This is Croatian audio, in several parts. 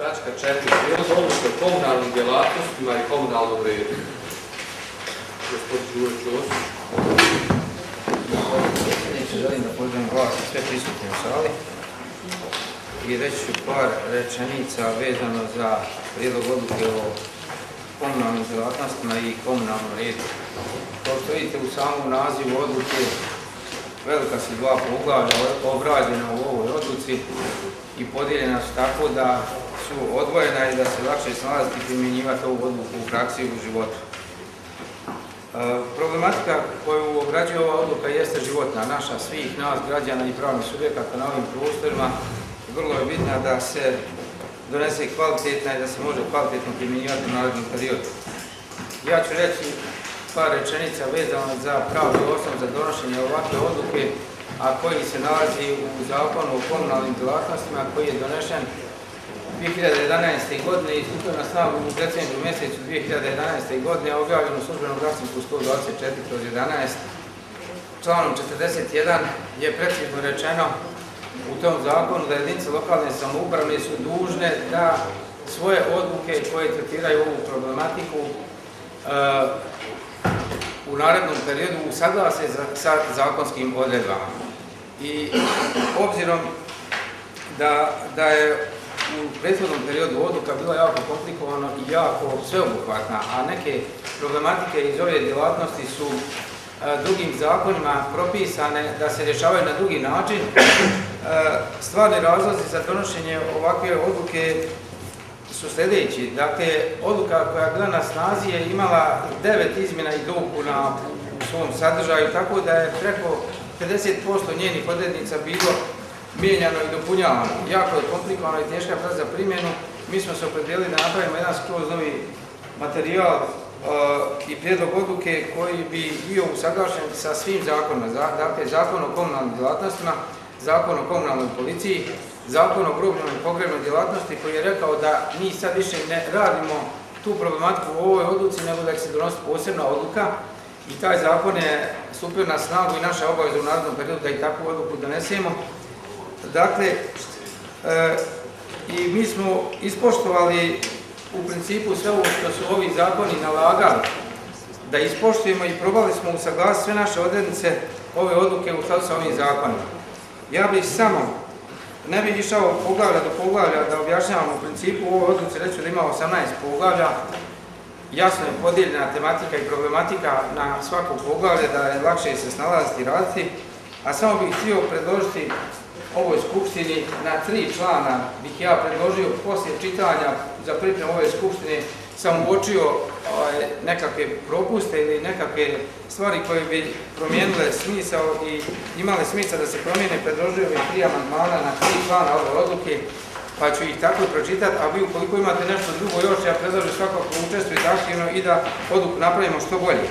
Tačka 4. Prijedlog odluke o komunalnim djelatnostima i komunalnom redu. Gospod Đuro Ćosić. Želim da pozdravim vas i sve prisutne u sali i reći ću par rečenica vezano za prijedlog odluke o komunalnim djelatnostima i komunalnom redu. Kao što vidite u samom nazivu odluke, velika su dva poglavlja obrađena u ovoj odluci i podijeljena su tako da su odvojena i da se lakše snalaziti i primjenjivati ovu odluku u praksi i u životu. Problematika koju obrađuje ova odluka jeste životna, naša, svih nas, građana i pravnih subjekata na ovim prostorima. Vrlo je bitna da se donese kvalitetna i da se može kvalitetno primjenjivati u narednom periodu. Ja ću reći par rečenica vezano za pravni osnov za donošenje ovakve odluke, a koji se nalazi u Zakonu o komunalnim djelatnostima koji je donešen 2011. godine i stupio na snagu u decembru mjesecu 2011. godine, a objavljen u službenom glasniku 124/11. Članom 41 je precizno rečeno u tom zakonu da jedinice lokalne samouprave su dužne da svoje odluke koje tretiraju ovu problematiku u narednom periodu usaglase sa zakonskim odredbama. I obzirom da je u prethodnom periodu odluka bila jako komplikovana i jako sveobuhvatna, a neke problematike iz ove djelatnosti su drugim zakonima propisane da se rješavaju na drugi način, stvarni razlozi za donošenje ovakve odluke su sljedeći. Dakle, odluka koja je bila na snazi je imala 9 izmjena i dopuna u svom sadržaju, tako da je preko 50% njenih odrednica bilo mijenjano i dopunjavano. Jako je komplikovano i teška za primjenu. Mi smo se opredijelili da napravimo jedan skroz novi materijal i prijedlog odluke koji bi bio usaglašen sa svim zakonima. Dakle, Zakon o komunalnim djelatnostima, Zakon o komunalnoj policiji, Zakon o grobnoj i pogrebnoj djelatnosti koji je rekao da mi sad više ne radimo tu problematiku u ovoj odluci, nego da se donosi posebna odluka i taj zakon je stupio na snagu i naša obaveza u narednom periodu da i takvu odluku donesemo. Dakle, i mi smo ispoštovali u principu sve ovo što su ovi zakoni nalagali da ispoštujemo i probali smo usaglasiti sve naše odrednice ove odluke u skladu sa ovim zakonima. Ja bih samo, ne bih išao poglavlja do poglavlja da objašnjavam u principu u ovoj odluci, reći da ima 18 poglavlja, jasno je podijeljena tematika i problematika na svako poglavlje da je lakše se snalaziti i raditi, a samo bih htio predložiti ovoj skupštini na 3 člana bih ja predložio poslije čitanja za pripremu ove skupštine sam uočio nekakve propuste ili nekakve stvari koje bi promijenile smisao i imale smisla da se promijene, predložio bih 3 amandmana na 3 člana ove odluke, pa ću ih tako pročitati, a vi ukoliko imate nešto drugo još, ja predlažem svakako učestvujete aktivno i da odluku napravimo što bolje.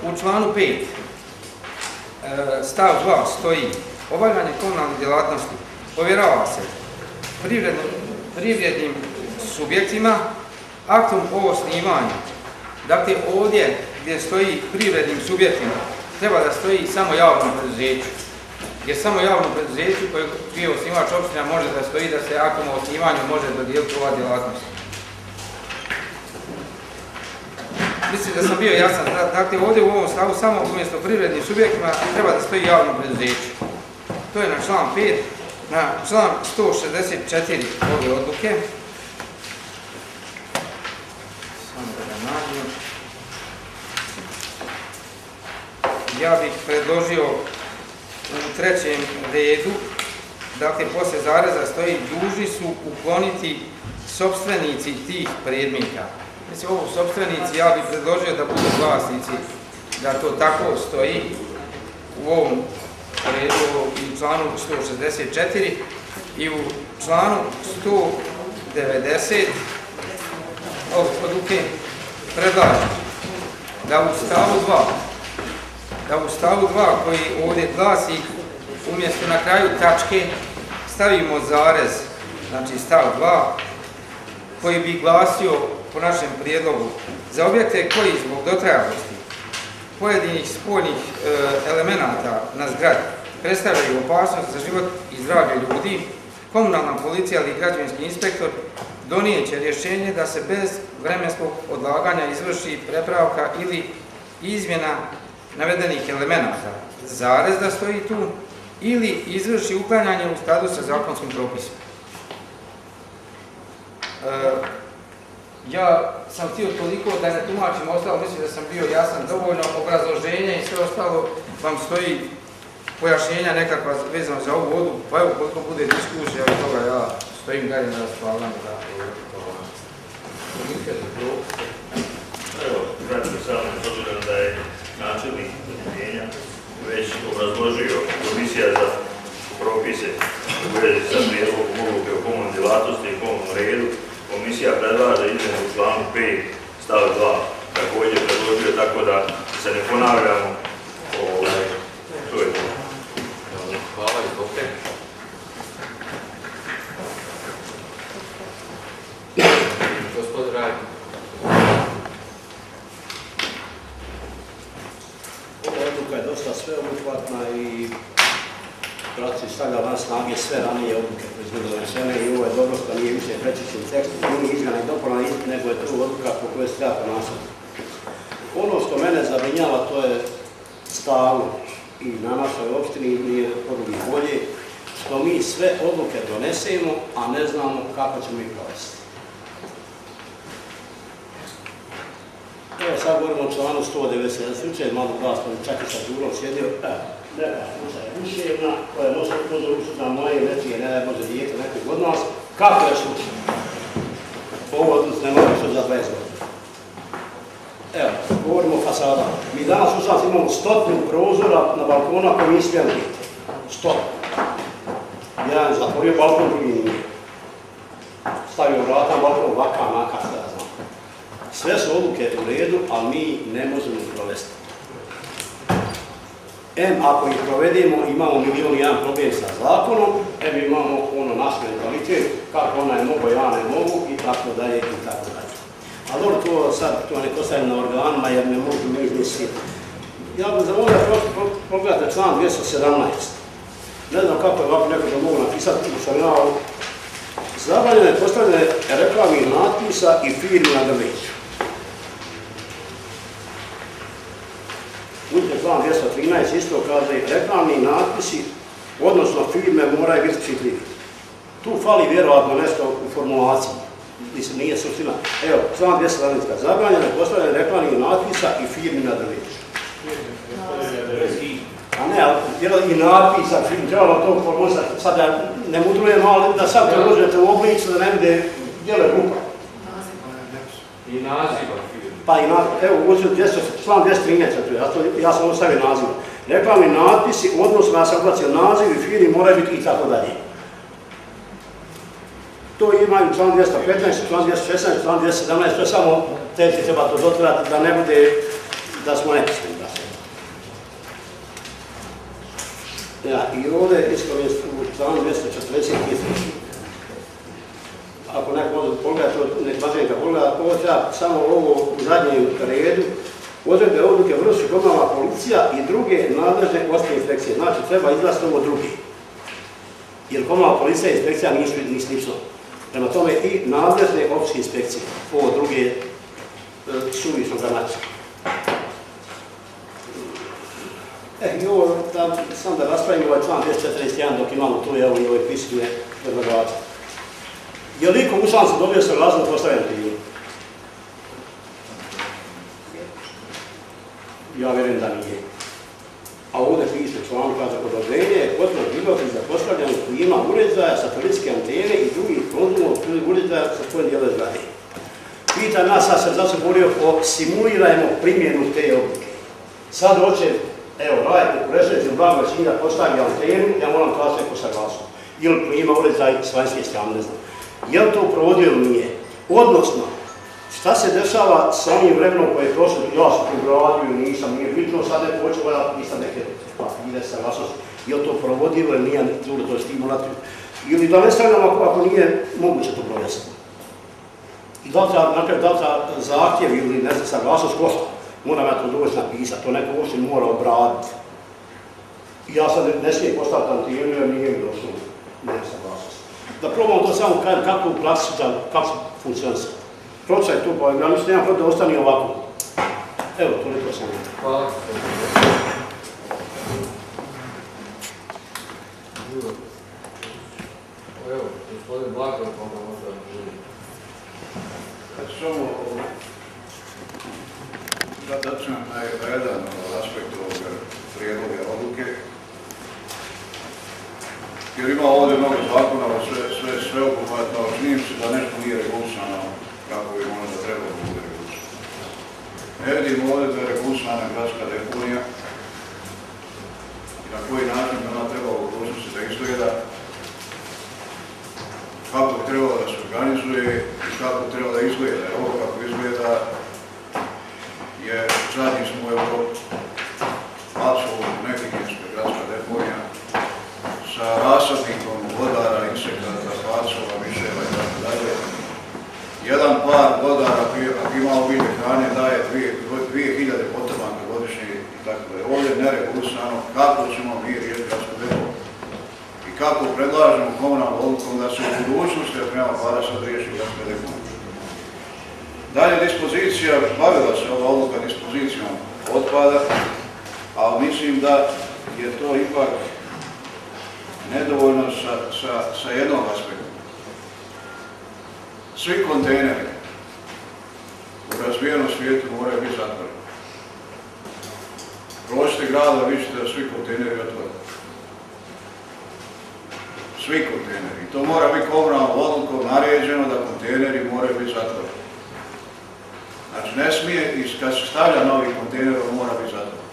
U članu 5 stav 2 stoji: obavljanje komunalnih djelatnosti povjerava se privrednim subjektima aktom o osnivanju. Dakle, ovdje gdje stoji privrednim subjektima treba da stoji samo javnom preduzeću. Jer samo javnom preduzeću koji je osnivač opština može da stoji da se aktom o osnivanju može dodijeliti ova djelatnost. Mislim da sam bio jasan. Dakle, ovdje u ovom stavu samo umjesto privrednim subjektima treba da stoji javnom preduzeću. To je na član 5, na član 164 ove odluke. Samo da ga nađem. Ja bih predložio u 3. redu, dakle, poslije zareza stoji: dužni su ukloniti sopstvenici tih predmeta. Mislim, ovo sopstvenici, ja bih predložio da budu vlasnici, da to tako stoji u ovom redu i članu 164 i u članu 190 odluke predlažem da u stavu 2 koji ovdje glasi umjesto na kraju tačke stavimo zarez, znači stav 2 koji bi glasio po našem prijedlogu: za objekte koji zbog dotrajalosti pojedinih spoljnih elemenata na zgradi predstavljaju opasnost za život i zdravlje ljudi, komunalna policija ili građevinski inspektor donijet će rješenje da se bez vremenskog odlaganja izvrši prepravka ili izmjena navedenih elemenata, zarez da stoji tu, ili izvrši uklanjanje u skladu sa zakonskim propisima. Ja sam htio toliko da ne tumačim ostalo, mislim da sam bio jasan dovoljno, obrazloženje i sve ostalo vam stoji pojašnjenja nekakva vezano za ovu odluku, pa evo koliko bude diskusija od toga ja stojim dalje na raspolaganju da Evo, kratko samo s obzirom da je načelnik udruženja već obrazložio komisija za propise u vezi sa prijedlogom odluke o komunalnoj djelatnosti i komunalnom redu. Komisija predlaže izmjene u članu 5 stav 2 također predložio, tako da se ne ponavljamo. To je to. Hvala i Boke. Gospodin Rajko. Ova odluka je dosta sveobuhvatna i praksi stavlja van snage sve ranije odluke koje su donesene i ovo je dobro što nije više prečišćen tekst, nije izmjena i dopuna, nego je to odluka po kojoj se treba ponašati. Ono što mene zabrinjava to je stalno i na našoj opštini nije podrugi bolje, što mi sve odluke donesemo, a ne znamo kako ćemo ih provesti. Evo sad govorimo o članu 190, slučaj malo glasno, čak i sa Đurom sjedio, neka slučaj ušljena, koja može ušiti na moje nečije, ne da može dijete nekog od nas, kako je slučaj? Ovo odnos ne može što za 20 godina. Evo, govorimo o fasadama. Mi danas u Šac imamo 100 prozora na balkona koji mi smijemo biti. 100. Jedan zatvorio balkon, drugi nije. Stavio vrata na balkon, ovaka, onaka, šta ja znam. Sve su odluke u redu, ali mi ne možemo ih provesti. Ako ih provedemo, imamo 1.000.001 problem sa zakonom, imamo ono naš mentalitet, kako ona je mogo, ja ne mogu, i tako dalje, i tako dalje. Ali dobro, to neko stavim na organima, jer ne mogu mi izmisliti. Ja bih zavolio da pogledate član 217. Ne znam kako je ovako neko da mogu napisati, što sam ja zabranjeno je postavljanje reklamnih natpisa i firmi na drveću. Uzme član 213 isto kaže reklamni natpisi, odnosno firme moraju biti čitljivi. Tu fali vjerovatno nešto u formulaciji, mislim nije suština. Evo, član 217 zabranjeno je postavljanje reklamnih natpisa i firmi na drveću. A ne, ali i natpisa, trebalo to formulisati, sad ja ne mudrujem, ali da sad predložite u oblicu da ne vide djele ruka. I naziva firme. Pa i naziv, evo, član 213, ja sam ostavio naziv. Reklamni natpisi, odnosno ja sam ubacio naziv i firmi moraju biti i tako dalje. To imaju član 215, član 216, član 217, to je samo teški treba to dotvorati da ne bude da smo nepisani. Ja, i ovdje ispravljeno u članu 240 ako neko može pogledati, nek bazenka pogleda, ovo treba samo ovo u zadnjem redu, odredbe odluke vrši komunalna policija i druge nadležne ostale inspekcije. Znači, treba izglasiti ovo drugi. Jer komunalna policija i inspekcija nisu ni slično. Prema tome i nadležne opće inspekcije, ovo druge suvišno gramačke. I ovo, sam da raspravimo ovaj član 241 dok imamo tu, evo i ove pismine predlagača. Je li iko u šansu dobio se razlog postavljanja pitanja? Ja vjerujem da nije. A ovdje piše član, kaže, odobrenje je potrebno pribaviti za postavljanje klima uređaja, satelitske antene i drugih konzumov uređaja sa svojim dijele zgrade. Pita nas, sad sam zato govorio o simulirajmo primjenu te odluke. Sad hoće, evo, radite u Rešeću, blago većini da postavi antenu, ja moram tražiti neku saglasnost. Ili klima uređaj s vanjske strane, ne znam. Je li to provodio ili nije? Odnosno, šta se dešava sa onim vremenom koje je prošlo, ja sam tu gradio, nisam, nije bitno, sad ne počeo, nisam neke papire, saglasnosti. Je li to provodio ili nije, to je stimulativo? Ili da ne stavljamo ako nije moguće to provesti. I da li treba zahtjev ili ne znam, saglasnost košta? Moram ja to dovoljno napisati, to neko uopšte mora obraditi. I ja sad ne smijem postaviti antenu jer nije mi došlo, nema saglasnost. da probamo to samo kako u praksi, kako funkcionisa. Proca je tu, pa ja mislim nemam protiv da ostane ovako. Evo, toliko sam. Hvala. Evo, gospodin Blago, onda možda želi. Samo da dačem na jedan aspekt ovoga prijedloga odluke, jer ima ovdje mnogo zakona, sve obuhvatno, čini se da nešto nije regulisano kako bi možda trebalo biti regulisano. Ne vidimo ovdje da je regulisana gradska deponija i na koji način bi ona trebala u budućnosti da izgleda, kako bi trebalo da se organizuje i kako bi trebalo da izgleda. Ovo kako izgleda je zadnji smo u Evropi. Apsolutno nehigijenska gradska deponija sa rasadnikom vodara, insekata, pacova, miševa i tako dalje. Jedan par vodara, ako ima obilje hrane, daje 2000 potrbanka godišnje i tako dalje. Ovdje je neregulisano kako ćemo mi riješiti gradsku deponiju. I kako predlažemo komunalnom odlukom da se u budućnosti, ako nema para, sad riješi gradska deponija. Dalje dispozicija, bavila se ova odluka dispozicijom otpada, ali mislim da je to ipak nedovoljno sa jednog aspekta. Svi kontejneri u razvijenom svijetu moraju biti zatvoreni. Prošli grada, vi ćete da svi kontejneri otvoreni. Svi kontejneri. I to mora biti komunalnom odlukom naređeno da kontejneri moraju biti zatvoreni. Znači ne smije, kad se stavlja novi kontejner, on mora biti zatvoren.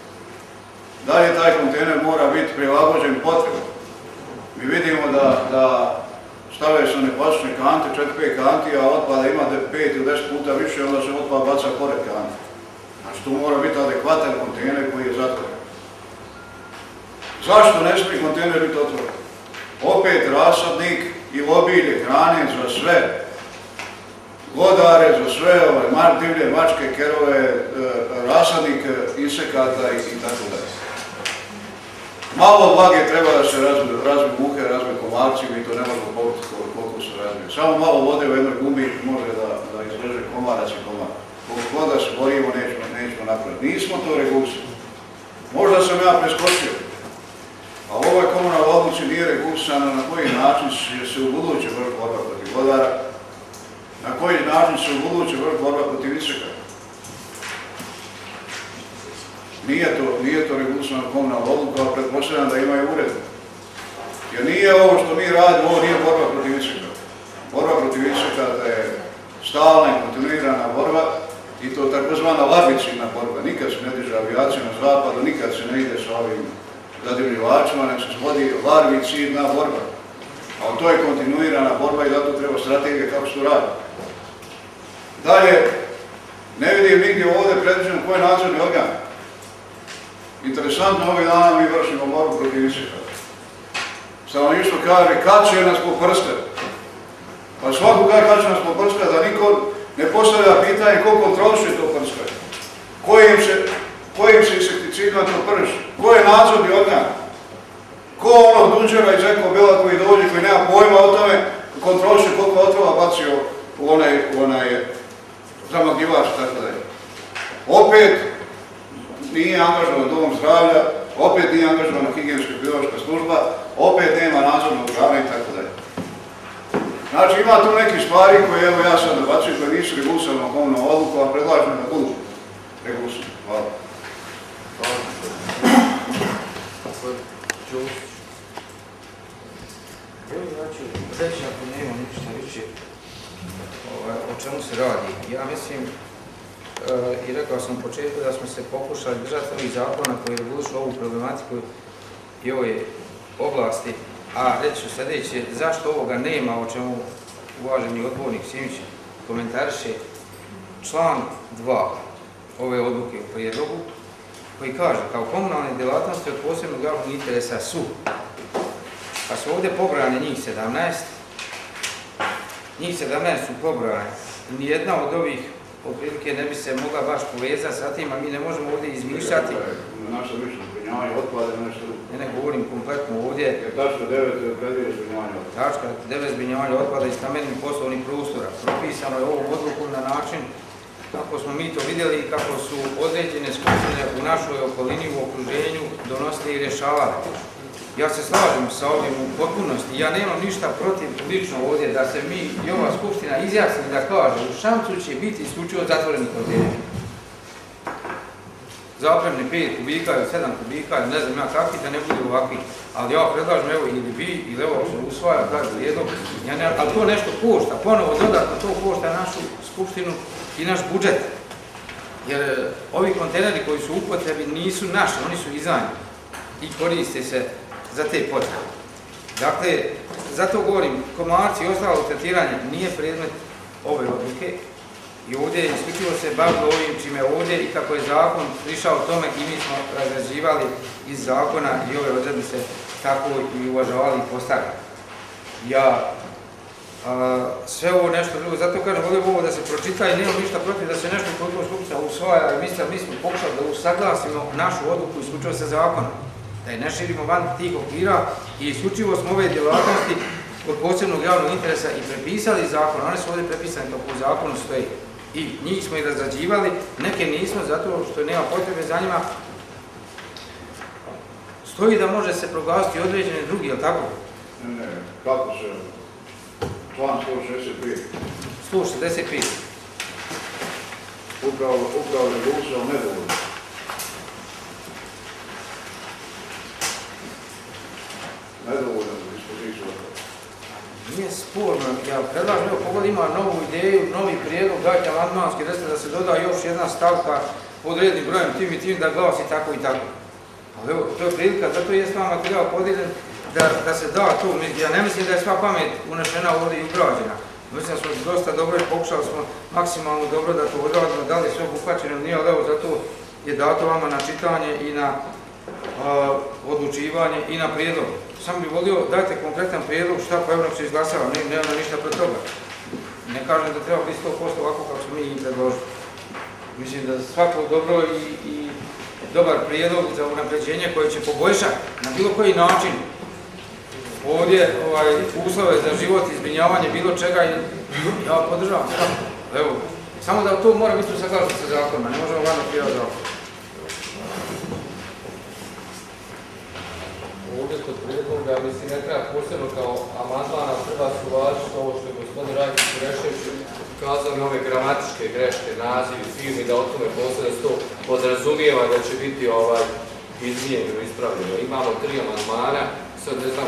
Dalje taj kontejner mora biti prilagođen potrebom. Mi vidimo da stavljaju se one plastične kante, 4-5 kanti, a otpada ima 5 ili 10 puta više, onda se otpad baca pored kante. Znači tu mora biti adekvatan kontejner koji je zatvoren. Zašto ne smije kontejner biti otvoren? Opet rasadnik i obilje hrane za sve. Vodare, za sve divlje, mačke, kerove, rasadnik insekata i tako dalje. Malo vlage treba da se razviju muhe, razviju komarci, mi to ne možemo pobiti koliko se razviju. Samo malo vode u jednoj gumi može da izleže komarac i komar. Koliko god da se borimo, nećemo napraviti. Nismo to regulisali. Možda sam ja preskočio, a u ovoj komunalnoj odluci nije regulisano na koji način se u buduće vrši borba protiv vodara, na koji način se u buduće vrši borba protiv insekata. Nije to regulisano komunalna odluka, ali pretpostavljam da imaju uredbu. Jer nije ovo što mi radimo, ovo nije borba protiv insekata. Borba protiv insekata je stalna i kontinuirana borba i to takozvana larvicidna borba. Nikad se ne diže avijacija na zapadu, nikad se ne ide sa ovim zadivljivačima, nek se vodi larvicidna borba. Ali to je kontinuirana borba i zato treba strategija kako se to radi. Dalje, ne vidim nigdje ovdje predviđeno koji je nadzorni organ. Interesantno, ovih dana mi vršimo borbu protiv insekata. Stanovništvo kaže, kad će nas poprskati? Pa svako kaže kad će nas poprskati, da niko ne postavlja pitanje ko kontroliše to prskanje. Kojim se insekticidima to prži? Ko je nadzorni organ? Ko onog dunđera iz Ekobela koji dođe, koji nema pojma o tome, kontroliše koliko otrova bacio u onaj zamagljivač, tako da je. Opet nije angažovan dom zdravlja, opet nije angažovana higijenska biološka služba, opet nema nadzornog organa i tako dalje. Znači ima tu nekih stvari koje evo ja sad nabacujem, koje nisu regulisane na komunalnom odluku, a predlažem da budu regulisane. Hvala. Ja ću reći ako nema ništa reći o čemu se radi. Ja mislim i rekao sam u početku da smo se pokušali držati ovih zakona koji regulišu ovu problematiku i ove oblasti, a reći ću sljedeće, zašto ovoga nema, o čemu uvaženi odbornik Simić komentariše, član 2 ove odluke u prijedlogu, koji kaže, kao komunalne djelatnosti od posebnog javnog interesa su, pa su ovdje pobrojane njih 17 su pobrojane, nijedna od ovih otprilike ne bi se mogla baš povezati sa tim, a mi ne možemo ovdje izmišljati. zbrinjavanje otpada ili nešto drugo. Ne govorim kompletno ovdje. Jer tačka 9 predviđa zbrinjavanje otpada. Tačka 9 zbrinjavanje otpada iz stambenih poslovnih prostora. Propisano je ovom odlukom na način kako smo mi to vidjeli i kako su određene skupine u našoj okolini, u okruženju donosili i rješavali. Ja se slažem sa ovim u potpunosti. Ja nemam ništa protiv lično ovdje da se mi i ova skupština izjasni da kaže u Šamcu će biti isključivo zatvoreni kontejneri. Zapremni 5 kubika ili 7 kubika, ne znam ja kakvi, da ne bude ovakvi. Ali ja predlažem, evo, ili vi, ili evo se usvaja taj prijedlog, ali to nešto košta, ponovo dodatno to košta našu skupštinu i naš budžet. Jer ovi kontejneri koji su u upotrebi nisu naši, oni su izdvojeni i koriste se za te potrebe. Dakle, zato govorim, komarci i ostalo tretiranje nije predmet ove odluke i ovdje isključivo se bavilo ovim čime ovdje i kako je zakon prišao tome i mi smo razrađivali iz zakona i ove odrednice tako i uvažavali i postavili. Ja sve ovo nešto drugo, zato kažem, volio ovo da se pročita i nemam ništa protiv da se nešto koliko skupština usvaja i mi smo pokušali da usaglasimo našu odluku isključivo sa zakonom. Da je ne širimo van tih okvira i isključivo smo ove djelatnosti od posebnog javnog interesa i prepisali zakon, one su ovdje prepisane kako u zakonu stoji. I njih smo i razrađivali, neke nismo zato što nema potrebe za njima. Stoji da može se proglasiti određeni drugi, je li tako? Ne, kako se... Član 165. 165. Upravo regulacija nedovoljno. Nedovoljno za dispoziciju. Nije sporno, ja predlažem, evo pogod ima novu ideju, novi prijedlog, dajte amandmanski, recite da se doda još jedna stavka pod rednim brojem tim i tim da glasi tako i tako. Ali evo, to je prilika, zato je s vama materijal podijeljen da se da to. Ja ne mislim da je sva pamet unešena ovdje i ugrađena. Mislim da smo dosta dobro i pokušali smo maksimalno dobro da to odradimo, da li je sve obuhvaćeno, nije, ali evo, zato je dato vama na čitanje i na odlučivanje i na prijedlog. Samo bih volio, dajte konkretan prijedlog šta po euro se izglasava, nema ništa protiv toga. Ne kažem da treba biti 100% ovako kako smo mi i predložili. Mislim da svako dobro i dobar prijedlog za unapređenje koje će poboljšati na bilo koji način ovdje uslove za život i zbrinjavanje bilo čega i ja podržavam. Evo, samo da to mora biti usaglašeno sa zakonima, ne možemo vano prijavati zakon. Ovdje kod prijedloga, mislim, ne treba posebno kao amandmana, treba se uvažiti ovo što je gospodin Rajkić Rešević ukazali ove gramatičke greške, nazivi, firmi, da o tome posle to podrazumijeva da će biti izmijenjeno, ispravljeno. Imamo 3 amandmana, sad ne znam,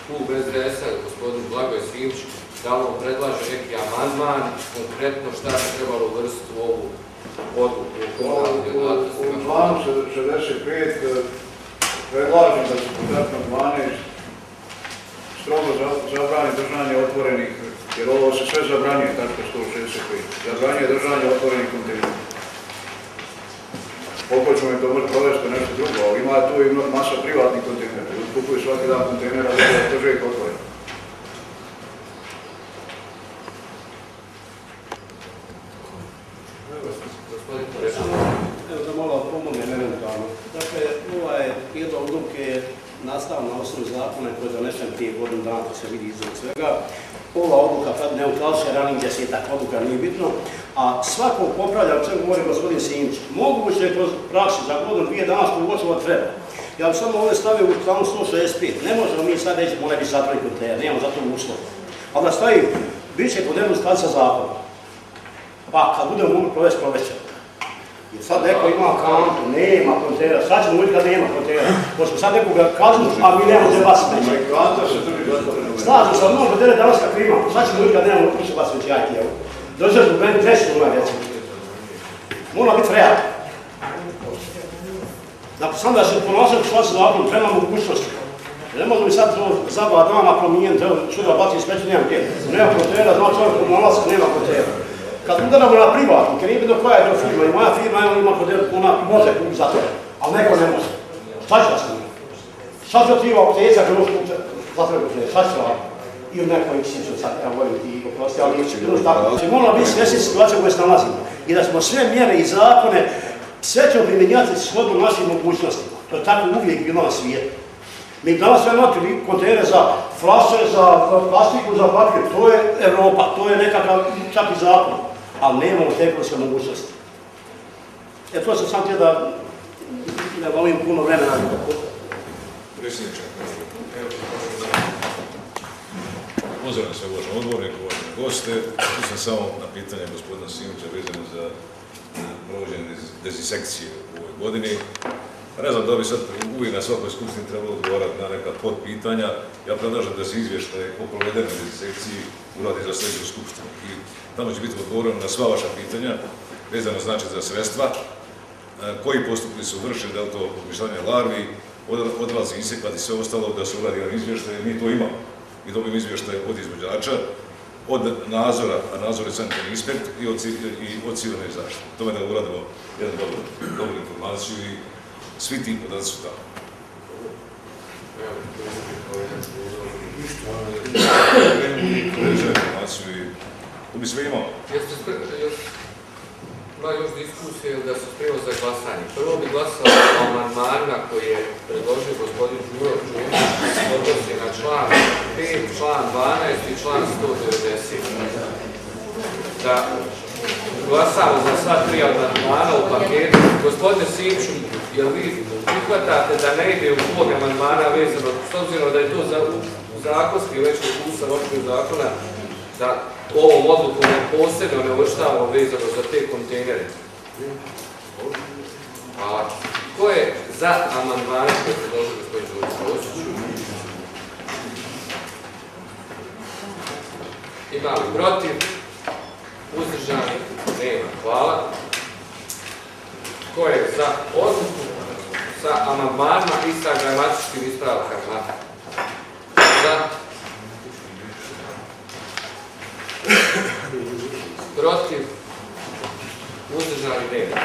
klub SDS-a, gospodin Blagoje Silić, da li on predlaže neki amandman, konkretno šta se trebalo uvrstiti u ovu odluku o komunalnim djelatnostima. U članu 65 predlažem da se podatno 12 strogo zabrani držanje otvorenih, jer ovo se sve zabranjuje, tačka 165. Zabranjuje držanje otvorenih kontejnera. Koliko ćemo je to možda provesti nešto drugo, ali ima tu i masa privatnih kontejnera. Kupuju svaki dan kontejnera da je to željek otvoren. Evo da malo pomognem eventualno. Dakle, ovaj prijedlog odluke je nastao na osnovu zakona koji je donesen prije godinu dana, to se vidi izvod svega. Ova odluka, ne ukazuje ranih 10-ak odluka, nije bitno, a svako popravlja, o čemu govori gospodin Simić, moguće je kroz praksi za godinu, 2 dana pogotovo treba. Ja bih samo ovdje stavio u članu 165, ne možemo mi sad reći mora biti zatvoren kontejner, nemamo za to uslov. Ali da stavi, bit će podredno u skladu sa zakonom. Pa kad budemo mogli provesti. Jer sad neko ima kantu, nema kontejnera, sad ćemo uvijek kad nema kontejnera. Pošto sad nekoga kažu, a mi nemamo gdje baciti neće. Kanta se drži zatvoreno. Slažem se, mnogo kontejnera danas kako imamo, sad ćemo uvijek kad nemamo kuće baciti neće, jajte, evo. Držati u meni treću ona, recimo. Mora biti realno. Dakle, sam da se ponositi što se zakonom, treba mogućnosti. Ne možemo mi sad zabava dana promijeniti, evo, čuda baciti smeću, nemam gdje. Nema kontejnera, znači čovjek komunalac, nema kontejnera. Kad udaramo na privatnike, nije bitno koja je to firma, i moja firma ima kontejner, ona može kupiti zatvore, ali neko ne može. Šta će da se nije? Šta će otriva apteca kad može kupiti zatvore kontejner? Šta će to raditi? Ili neko ih sjeća, sad ja volim ti oprosti, ali bilo tako. Znači, moramo biti svjesni situacije u kojoj se nalazimo i da smo sve mjere i zakone, sve ćemo primjenjati shodno našim mogućnostima. To je tako uvijek bilo na svijetu. Mi danas sve imati kontejnere za flaše, za plastiku, za papir. To je Europa, to je nekakav čak i zakon. Ali nemamo tehnološke mogućnosti. To sam sam htio da lovim puno vremena. Predsjedniče, pozdravljam sve uvažene odbornike, uvažene goste. Tu sam samo na pitanje gospodina Simića vezano za provođenje dezinsekcije u ovoj godini. Ne znam da bi sad uvijek na svakoj skupštini trebalo odgovarati na neka podpitanja. Ja predlažem da se izvještaj o provedenoj dezinsekciji uradi za sljedeću skupštinu. I tamo će biti odgovoreno na sva vaša pitanja, vezano znači za sredstva, koji postupci su vršeni, da li to uništavanje larvi, odlazi insekata i sve ostalo, da se uradi jedan izvještaj, mi to imamo. I dobijemo izvještaj od izvođača, od nadzora, a nadzor je sanitarni inspektor i od civilne zaštite. Tome da uradimo jednu dobru informaciju i svi ti podaci su tamo. Informaciju i tu bi sve imao. Ima još diskusije da su spremno za glasanje. Prvo bi glasao o amandmanima koji je predložio gospodin Đuro Đurić, odnosi na član 5, član 12 i član 190. Da glasamo za sva tri amandmana u paketu. Gospodine Simiću, jel vi prihvatate da ne ide u ovog amandmana vezano, s obzirom da je to zakonski već ukusan okvir zakona, da ovom odlukom posebno ne uvrštavamo vezano za te kontejnere. A ko je za amandmane koje je predložio gospodin Đurić? Ima li protiv? Uzdržani? Nema. Hvala. Ko je za odluku sa amandmanima i sa gramatičkim ispravkama? Za? Protiv? Uzdržani? Nema.